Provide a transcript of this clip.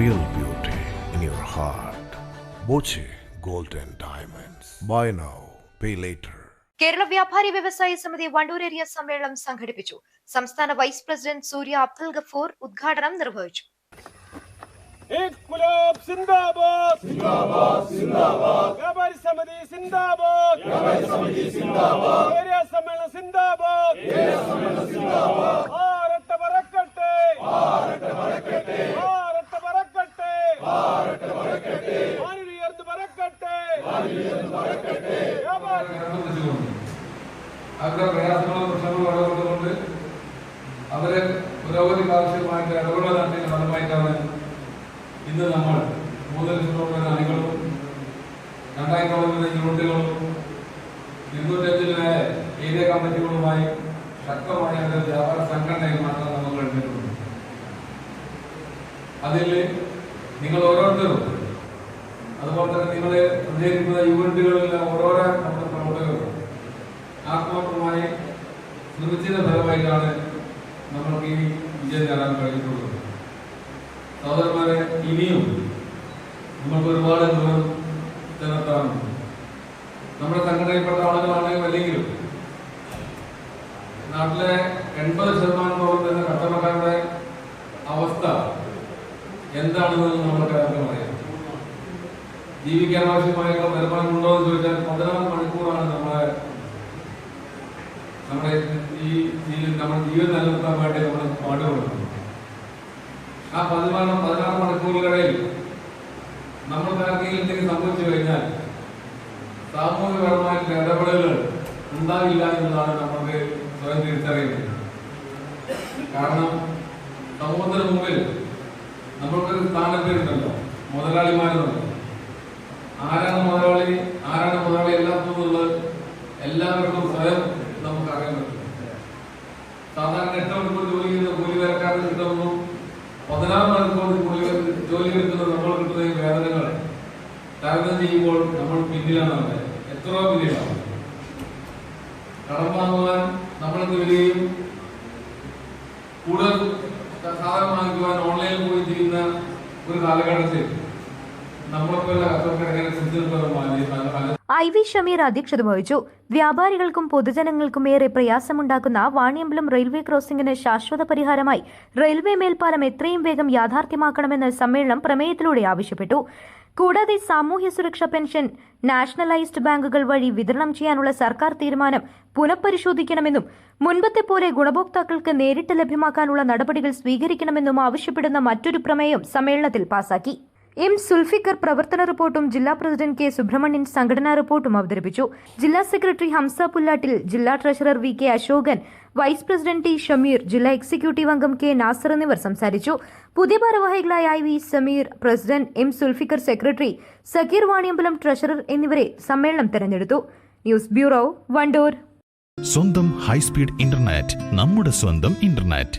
real beauty in your heart. Boche Gold and Diamonds. Buy now, pay later. Kerala വ്യാപാരി വ്യവസായ സമിതി Wandoor area സമ്മേളനം സംഘടിപ്പിച്ചു. സംസ്ഥാന വൈസ് പ്രസിഡന്റ് സൂര്യ അബ്ദുൽ ഗഫൂർ ഉദ്ഘാടനം നിർവഹിച്ചു. ഇൻക്ലാബ് സിന്ദാബാദ് സിന്ദാബാദ് സിന്ദാബാദ് വ്യാപാരി സമിതി സിന്ദാബാദ് വ്യാപാരി സമിതി സിന്ദാബാദ് ഏരിയ സമ്മേളനം സിന്ദാബാദ് ഏരിയ സമ്മേളനം സിന്ദാബാദ് ഭാരത് വരക്കട്ടെ ഭാരത് വരക്കട്ടെ ഭാരത് വരക്കട്ടെ ഭാരത് വരക്കട്ടെ ഭാരതീയർന്ന് വരക്കട്ടെ ഭാരതീയർന്ന് വരക്കട്ടെ വ്യാപാരി അവരുടെ പ്രയാസങ്ങളും പ്രശ്നങ്ങളും വളർന്നുകൊണ്ട് അവരെ പുരോഗതിക്ക് ആവശ്യമായിട്ട് ഇടപെടൽ നടത്തിയ ഫലമായിട്ടാണ് ഇന്ന് നമ്മൾ 3 ലക്ഷത്തോളം അണികളും 2000 യൂണിറ്റുകളും 205 ഏരിയ കമ്മിറ്റികളുമായി ശക്തമായ ഒരു വ്യാപാര സംഘടനയിൽ മാത്രം നമ്മൾ എടുത്തിട്ടുണ്ട്. അതിൽ നിങ്ങൾ ഓരോരുത്തരും അതുപോലെ തന്നെ നിങ്ങളെ പ്രചരിക്കുന്ന യൂണിറ്റുകളിലെ ഓരോരോ നമ്മുടെ പ്രവർത്തകരും ആത്മാർത്ഥമായി ശ്രമിച്ചതിന്റെ ഫലമായിട്ടാണ് നമ്മൾക്ക് ഈ വിജയം നേടാൻ കഴിഞ്ഞിട്ടുള്ളത്. സഹോദരന്മാരെ, ഇനിയും നമ്മൾക്ക് ഒരുപാട് ദൂരം ചെന്നെത്താറുണ്ട്. നമ്മുടെ സംഘടനയിൽപ്പെട്ട ആളുകളാണെങ്കിലും അല്ലെങ്കിലും നാട്ടിലെ 80% തന്നെ കച്ചവടക്കാരുടെ അവസ്ഥ എന്താണെന്ന് നമ്മൾക്ക് എല്ലാവർക്കും അറിയാം. ജീവിക്കാൻ ആവശ്യമായുള്ള വരുമാനം ഉണ്ടോ എന്ന് ചോദിച്ചാൽ 14 മണിക്കൂറാണ് നമ്മുടെ ജീവൻ നിലനിർത്താൻ വേണ്ടി നമ്മൾ പാടുപെടുന്നത്. ആ 16 മണിക്കൂറുകളിൽ നമ്മൾക്ക് ആർക്കെങ്കിലും എന്തെങ്കിലും സംഭവിച്ചു കഴിഞ്ഞാൽ സാമൂഹികപരമായിട്ടുള്ള ഇടപെടലുകൾ ഉണ്ടാവില്ല എന്നതാണ് നമുക്ക് സ്വയം തിരിച്ചറിയുന്നത്. കാരണം സമൂഹത്തിന് മുമ്പിൽ നമ്മൾക്കൊരു സ്ഥാനപ്പേരുണ്ടല്ലോ, മുതലാളിമാരെന്നുള്ളത്. ആരാണ് മുതലാളി അല്ലാത്തതെന്നുള്ളത് എല്ലാവർക്കും സ്വയം നമുക്ക് അറിയാൻ പറ്റും. സാധാരണ 8 മണിക്കൂർ ജോലി ചെയ്യുന്ന കൂലിവേലക്കാരന് കിട്ടുന്നു 16 മണിക്കൂർ ജോലി എടുക്കുന്ന നമ്മൾ കിട്ടുന്ന ഈ വേതനങ്ങൾ താരതമ്യം ചെയ്യുമ്പോൾ നമ്മൾ പിന്നിലാണ്. എത്രയോ പിന്നിലാണ്. കടം വാങ്ങുവാൻ നമ്മൾക്ക് വരികയും കൂടുതൽ സാധനം വാങ്ങിക്കുവാൻ ഓൺലൈനിൽ പോയി ചെയ്യുന്ന ഒരു കാലഘട്ടത്തിൽ നമ്മളെപ്പോലുള്ള കച്ചവടക്കാരെ സിദ്ധിക്കുന്ന IV ഷമീർ അധ്യക്ഷത വഹിച്ചു. വ്യാപാരികൾക്കും പൊതുജനങ്ങൾക്കും ഏറെ പ്രയാസമുണ്ടാക്കുന്ന വാണിയമ്പലം റെയിൽവേ ക്രോസിംഗിന് ശാശ്വത പരിഹാരമായി റെയിൽവേ മേൽപ്പാലം എത്രയും വേഗം യാഥാർത്ഥ്യമാക്കണമെന്ന് സമ്മേളനം പ്രമേയത്തിലൂടെ ആവശ്യപ്പെട്ടു. കൂടാതെ സാമൂഹ്യ സുരക്ഷാ പെൻഷൻ നാഷണലൈസ്ഡ് ബാങ്കുകൾ വഴി വിതരണം ചെയ്യാനുള്ള സർക്കാർ തീരുമാനം പുനഃപരിശോധിക്കണമെന്നും മുൻപത്തെ പോലെ ഗുണഭോക്താക്കൾക്ക് നേരിട്ട് ലഭ്യമാക്കാനുള്ള നടപടികൾ സ്വീകരിക്കണമെന്നും ആവശ്യപ്പെടുന്ന മറ്റൊരു പ്രമേയം സമ്മേളനത്തിൽ പാസാക്കി. എം സുൽഫിക്കർ പ്രവർത്തന റിപ്പോർട്ടും ജില്ലാ പ്രസിഡന്റ് കെ സുബ്രഹ്മണ്യൻ സംഘടനാ റിപ്പോർട്ടും അവതരിപ്പിച്ചു. ജില്ലാ സെക്രട്ടറി ഹംസ പുല്ലാട്ടിൽ, ജില്ലാ treasurer VK Ashokan, vice president T Shameer, ജില്ലാ എക്സിക്യൂട്ടീവ് അംഗം K നാസർ എന്നിവർ സംസാരിച്ചു. പുതിയ ഭാരവാഹികളായ IV Sameer, president M Sulfikar, secretary Zakir Vaniyambalam, treasurer എന്നിവരെ സമ്മേളനം തെരഞ്ഞെടുത്തു. News bureau, Wandoor. സ്വന്തം ഹൈസ്പീഡ് ഇന്റർനെറ്റ്, നമ്മുടെ സ്വന്തം ഇന്റർനെറ്റ്.